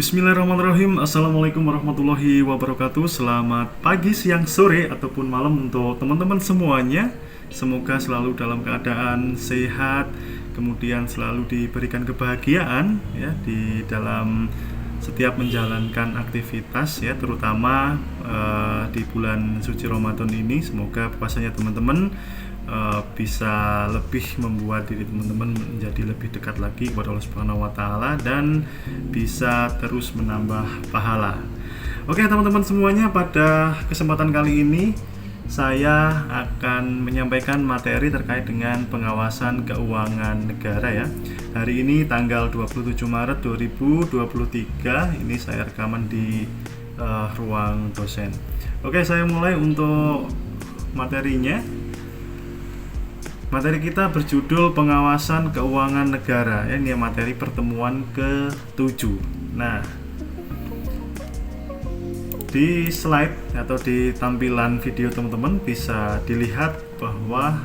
Bismillahirrahmanirrahim. Assalamualaikum warahmatullahi wabarakatuh. Selamat pagi, siang, sore, ataupun malam untuk teman-teman semuanya. Semoga selalu dalam keadaan sehat, kemudian selalu diberikan kebahagiaan ya di dalam setiap menjalankan aktivitas ya, terutama di bulan suci Ramadan ini. Semoga puasanya teman-teman bisa lebih membuat diri teman-teman menjadi lebih dekat lagi kepada Allah Subhanahu wa taala dan bisa terus menambah pahala. Oke, teman-teman semuanya, pada kesempatan kali ini saya akan menyampaikan materi terkait dengan pengawasan keuangan negara ya. Hari ini tanggal 27 Maret 2023, ini saya rekaman di ruang dosen. Oke, saya mulai untuk materinya. Materi kita berjudul pengawasan keuangan negara ya, ini materi pertemuan ke-7. Nah, di slide atau di tampilan video teman-teman bisa dilihat bahwa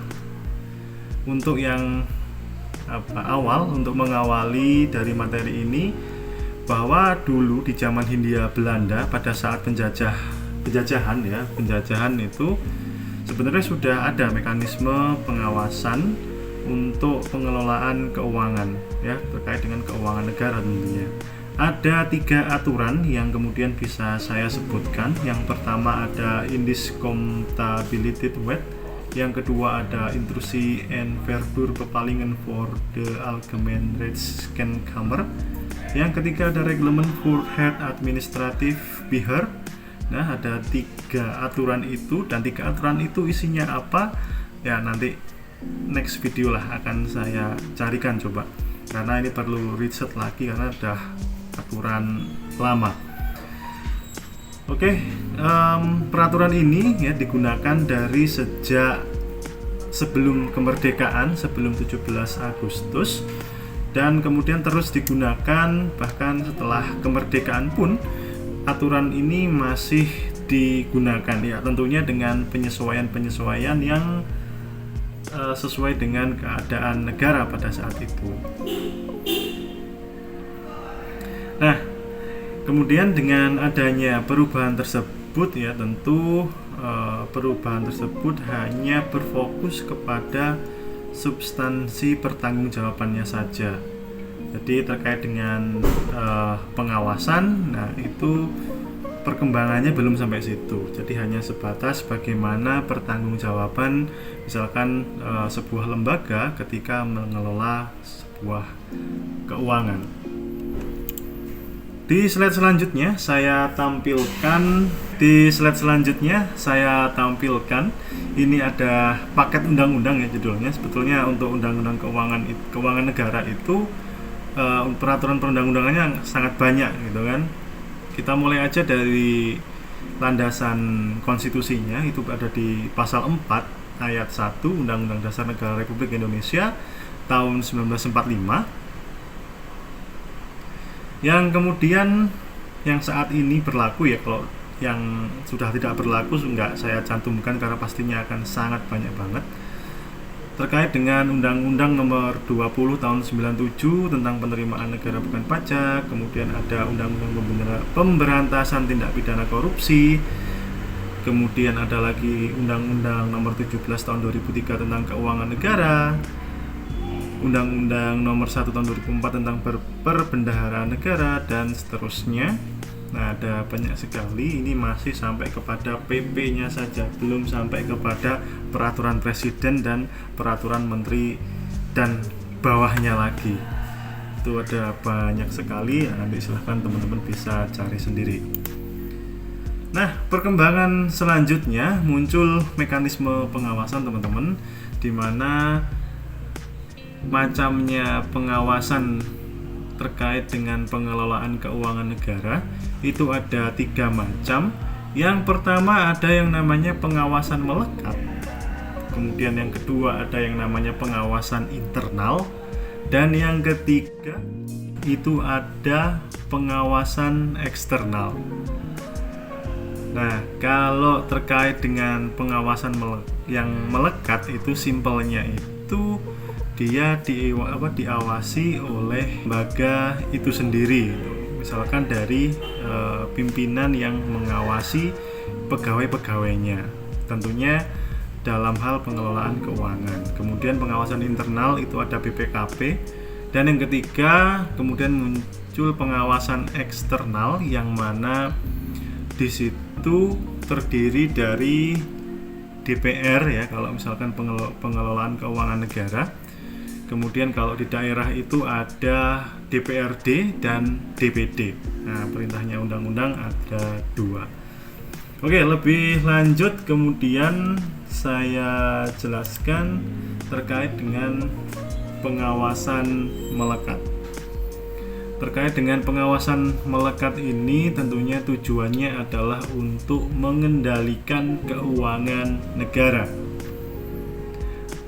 untuk yang awal untuk mengawali dari materi ini, bahwa dulu di zaman Hindia Belanda pada saat penjajahan itu sebenarnya sudah ada mekanisme pengawasan untuk pengelolaan keuangan ya, terkait dengan keuangan negara tentunya. Ada 3 aturan yang kemudian bisa saya sebutkan. Yang pertama ada Indiscontibiliteit, yang kedua ada Intrusie en Verduurbepalingen voor de Algemene Rekenkamer, yang ketiga ada Reglement voor het Administratief Beheer. Nah, ada 3 aturan itu, dan 3 aturan itu isinya apa? Ya, nanti next video lah akan saya carikan coba. Karena ini perlu riset lagi karena udah aturan lama. Oke, peraturan ini ya digunakan dari sejak sebelum kemerdekaan, sebelum 17 Agustus, dan kemudian terus digunakan bahkan setelah kemerdekaan pun. Aturan ini masih digunakan ya, tentunya dengan penyesuaian-penyesuaian yang sesuai dengan keadaan negara pada saat itu. Nah, kemudian dengan adanya perubahan tersebut ya, tentu perubahan tersebut hanya berfokus kepada substansi pertanggungjawabannya saja. Jadi terkait dengan pengawasan, nah itu perkembangannya belum sampai situ. Jadi hanya sebatas bagaimana pertanggungjawaban misalkan sebuah lembaga ketika mengelola sebuah keuangan. Di slide selanjutnya saya tampilkan ini ada paket undang-undang ya judulnya. Sebetulnya untuk undang-undang keuangan negara itu peraturan perundang-undangannya sangat banyak gitu kan. Kita mulai aja dari landasan konstitusinya, itu ada di pasal 4 ayat 1 Undang-Undang Dasar Negara Republik Indonesia tahun 1945, yang kemudian yang saat ini berlaku ya. Kalau yang sudah tidak berlaku enggak saya cantumkan karena pastinya akan sangat banyak banget, terkait dengan Undang-Undang Nomor 20 Tahun 97 tentang penerimaan negara bukan pajak. Kemudian ada Undang-Undang Pemberantasan Tindak Pidana Korupsi. Kemudian ada lagi Undang-Undang Nomor 17 Tahun 2003 tentang Keuangan Negara, Undang-Undang Nomor 1 Tahun 2004 tentang Perbendaharaan Negara, dan seterusnya. Nah, ada banyak sekali, ini masih sampai kepada PP-nya saja, belum sampai kepada peraturan presiden dan peraturan menteri dan bawahnya lagi. Itu ada banyak sekali, nanti silahkan teman-teman bisa cari sendiri. Nah, perkembangan selanjutnya muncul mekanisme pengawasan teman-teman, di mana macamnya pengawasan terkait dengan pengelolaan keuangan negara itu ada 3 macam. Yang pertama ada yang namanya pengawasan melekat, kemudian yang kedua ada yang namanya pengawasan internal, dan yang ketiga itu ada pengawasan eksternal. Nah, kalau terkait dengan pengawasan yang melekat itu simpelnya itu dia diawasi oleh lembaga itu sendiri. misalkan dari pimpinan yang mengawasi pegawai-pegawainya, tentunya dalam hal pengelolaan keuangan. Kemudian pengawasan internal itu ada BPKP, dan yang ketiga kemudian muncul pengawasan eksternal yang mana di situ terdiri dari DPR ya kalau misalkan pengelolaan keuangan negara. Kemudian kalau di daerah itu ada DPRD dan DPD. Nah, perintahnya undang-undang ada 2. Oke, lebih lanjut kemudian saya jelaskan terkait dengan pengawasan melekat. Terkait dengan pengawasan melekat ini tentunya tujuannya adalah untuk mengendalikan keuangan negara,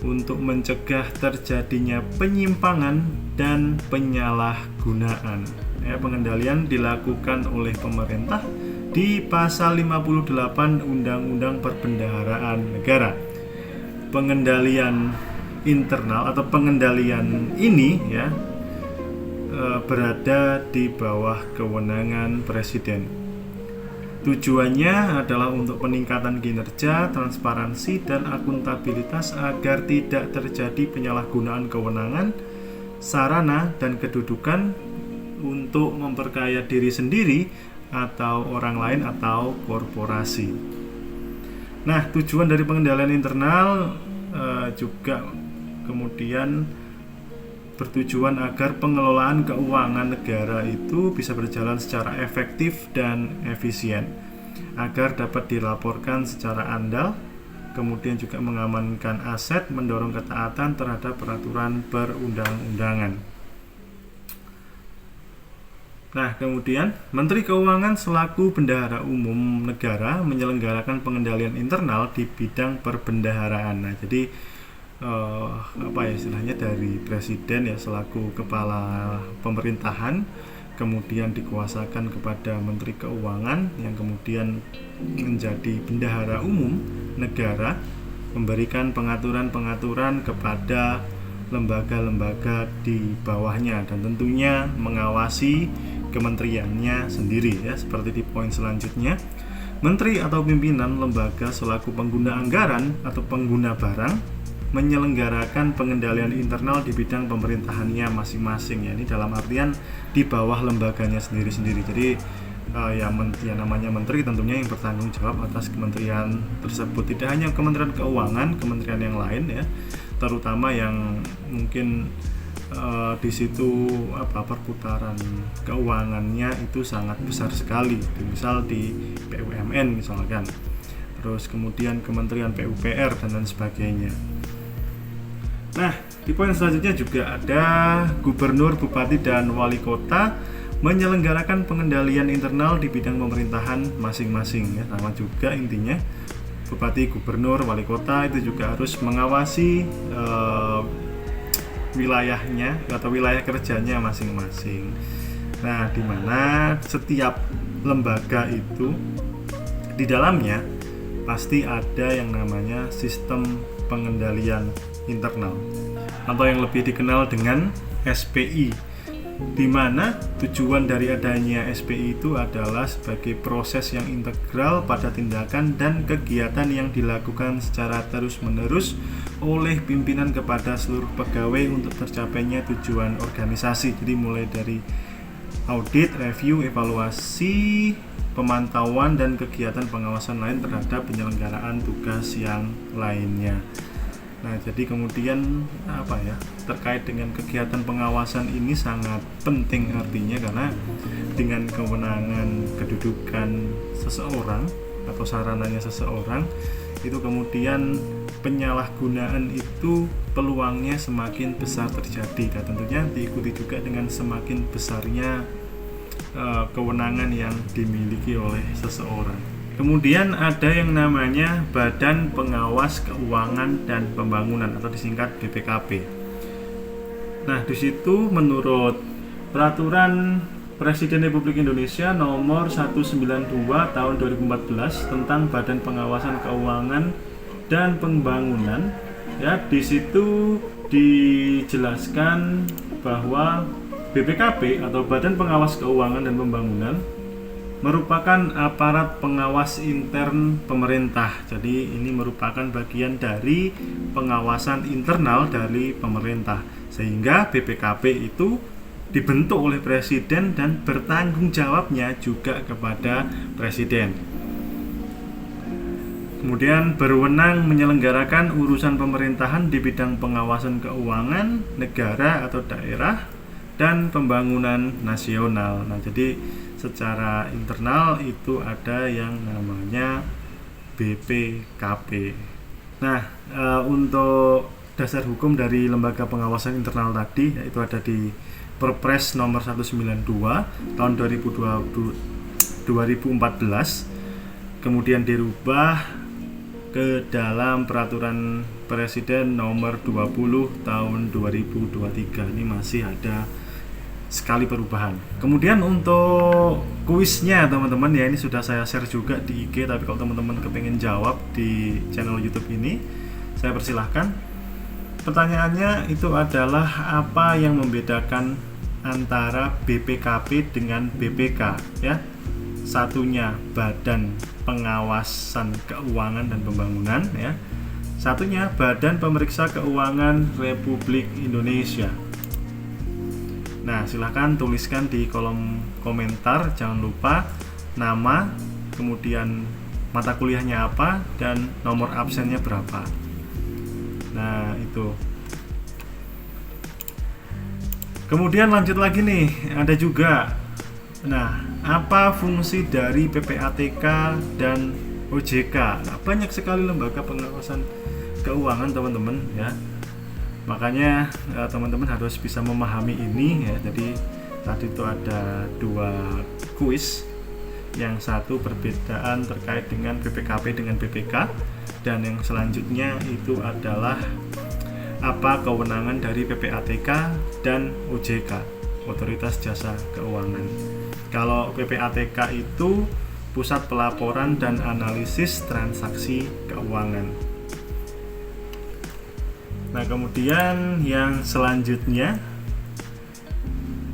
untuk mencegah terjadinya penyimpangan dan penyalahgunaan. Pengendalian dilakukan oleh pemerintah di pasal 58 Undang-Undang Perbendaharaan Negara. Pengendalian internal atau pengendalian ini ya berada di bawah kewenangan Presiden. Tujuannya adalah untuk peningkatan kinerja, transparansi, dan akuntabilitas agar tidak terjadi penyalahgunaan kewenangan, sarana, dan kedudukan untuk memperkaya diri sendiri atau orang lain atau korporasi. Nah, tujuan dari pengendalian internal juga kemudian bertujuan agar pengelolaan keuangan negara itu bisa berjalan secara efektif dan efisien, agar dapat dilaporkan secara andal, kemudian juga mengamankan aset, mendorong ketaatan terhadap peraturan perundang-undangan. Nah, kemudian Menteri Keuangan selaku bendahara umum negara menyelenggarakan pengendalian internal di bidang perbendaharaan. Nah, jadi istilahnya dari Presiden ya selaku kepala pemerintahan, kemudian dikuasakan kepada Menteri Keuangan yang kemudian menjadi bendahara umum negara, memberikan pengaturan-pengaturan kepada lembaga-lembaga di bawahnya dan tentunya mengawasi kementeriannya sendiri ya. Seperti di poin selanjutnya, menteri atau pimpinan lembaga selaku pengguna anggaran atau pengguna barang menyelenggarakan pengendalian internal di bidang pemerintahannya masing-masing ya. Ini dalam artian di bawah lembaganya sendiri-sendiri. Jadi namanya menteri tentunya yang bertanggung jawab atas kementerian tersebut. Tidak hanya Kementerian Keuangan, kementerian yang lain ya, terutama yang mungkin di situ perputaran keuangannya itu sangat besar sekali. Misal di BUMN misalkan. Terus kemudian Kementerian PUPR dan lain sebagainya. Nah, di poin selanjutnya juga ada gubernur, bupati, dan wali kota menyelenggarakan pengendalian internal di bidang pemerintahan masing-masing ya. Sama juga intinya, bupati, gubernur, wali kota itu juga harus mengawasi wilayahnya atau wilayah kerjanya masing-masing. Nah, di mana setiap lembaga itu di dalamnya pasti ada yang namanya sistem pengendalian internal atau yang lebih dikenal dengan SPI, di mana tujuan dari adanya SPI itu adalah sebagai proses yang integral pada tindakan dan kegiatan yang dilakukan secara terus-menerus oleh pimpinan kepada seluruh pegawai untuk tercapainya tujuan organisasi. Jadi mulai dari audit, review, evaluasi, pemantauan, dan kegiatan pengawasan lain terhadap penyelenggaraan tugas yang lainnya. Nah, jadi kemudian terkait dengan kegiatan pengawasan ini sangat penting artinya, karena dengan kewenangan kedudukan seseorang atau sarananya seseorang itu kemudian penyalahgunaan itu peluangnya semakin besar terjadi, dan tentunya diikuti juga dengan semakin besarnya kewenangan yang dimiliki oleh seseorang. Kemudian ada yang namanya Badan Pengawas Keuangan dan Pembangunan atau disingkat BPKP. Nah, di situ menurut Peraturan Presiden Republik Indonesia nomor 192 tahun 2014 tentang Badan Pengawasan Keuangan dan Pembangunan ya, di situ dijelaskan bahwa BPKP atau Badan Pengawas Keuangan dan Pembangunan merupakan aparat pengawas intern pemerintah. Jadi ini merupakan bagian dari pengawasan internal dari pemerintah. Sehingga BPKP itu dibentuk oleh presiden dan bertanggung jawabnya juga kepada presiden. Kemudian berwenang menyelenggarakan urusan pemerintahan di bidang pengawasan keuangan negara atau daerah dan pembangunan nasional. Nah, jadi secara internal itu ada yang namanya BPKP. Nah, untuk dasar hukum dari lembaga pengawasan internal tadi yaitu ada di Perpres nomor 192 tahun 2014, kemudian dirubah ke dalam peraturan presiden nomor 20 tahun 2023. Ini masih ada sekali perubahan. Kemudian untuk kuisnya teman-teman ya, ini sudah saya share juga di IG, tapi kalau teman-teman kepengen jawab di channel YouTube ini, saya persilahkan. Pertanyaannya itu adalah apa yang membedakan antara BPKP dengan BPK ya. Satunya Badan Pengawasan Keuangan dan Pembangunan ya. Satunya Badan Pemeriksa Keuangan Republik Indonesia. Nah, silahkan tuliskan di kolom komentar, jangan lupa nama, kemudian mata kuliahnya apa, dan nomor absennya berapa. Nah, itu. Kemudian lanjut lagi nih, ada juga. Nah, apa fungsi dari PPATK dan OJK? Nah, banyak sekali lembaga pengawasan keuangan teman-teman ya. Makanya teman-teman harus bisa memahami ini ya. Jadi tadi itu ada 2 kuis. Yang satu perbedaan terkait dengan BPKP dengan BPK, dan yang selanjutnya itu adalah apa kewenangan dari PPATK dan OJK, Otoritas Jasa Keuangan. Kalau PPATK itu Pusat Pelaporan dan Analisis Transaksi Keuangan. Nah, kemudian yang selanjutnya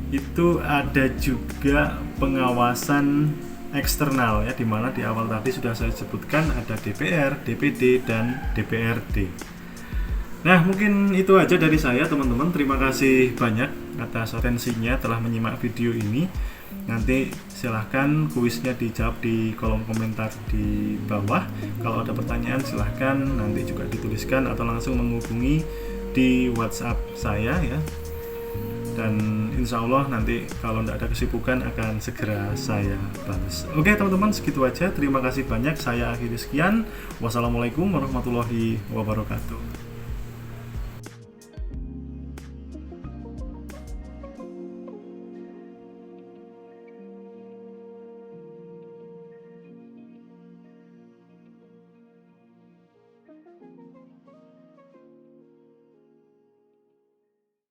itu ada juga pengawasan eksternal ya, dimana di awal tadi sudah saya sebutkan ada DPR, DPD, dan DPRD. Nah, mungkin itu aja dari saya teman-teman. Terima kasih banyak atas atensinya telah menyimak video ini. Nanti silahkan kuisnya dijawab di kolom komentar di bawah. Kalau ada pertanyaan silahkan nanti juga dituliskan atau langsung menghubungi di WhatsApp saya ya. Dan insya Allah nanti kalau tidak ada kesibukan akan segera saya balas. Oke teman-teman, segitu aja. Terima kasih banyak. Saya akhiri sekian. Wassalamualaikum warahmatullahi wabarakatuh.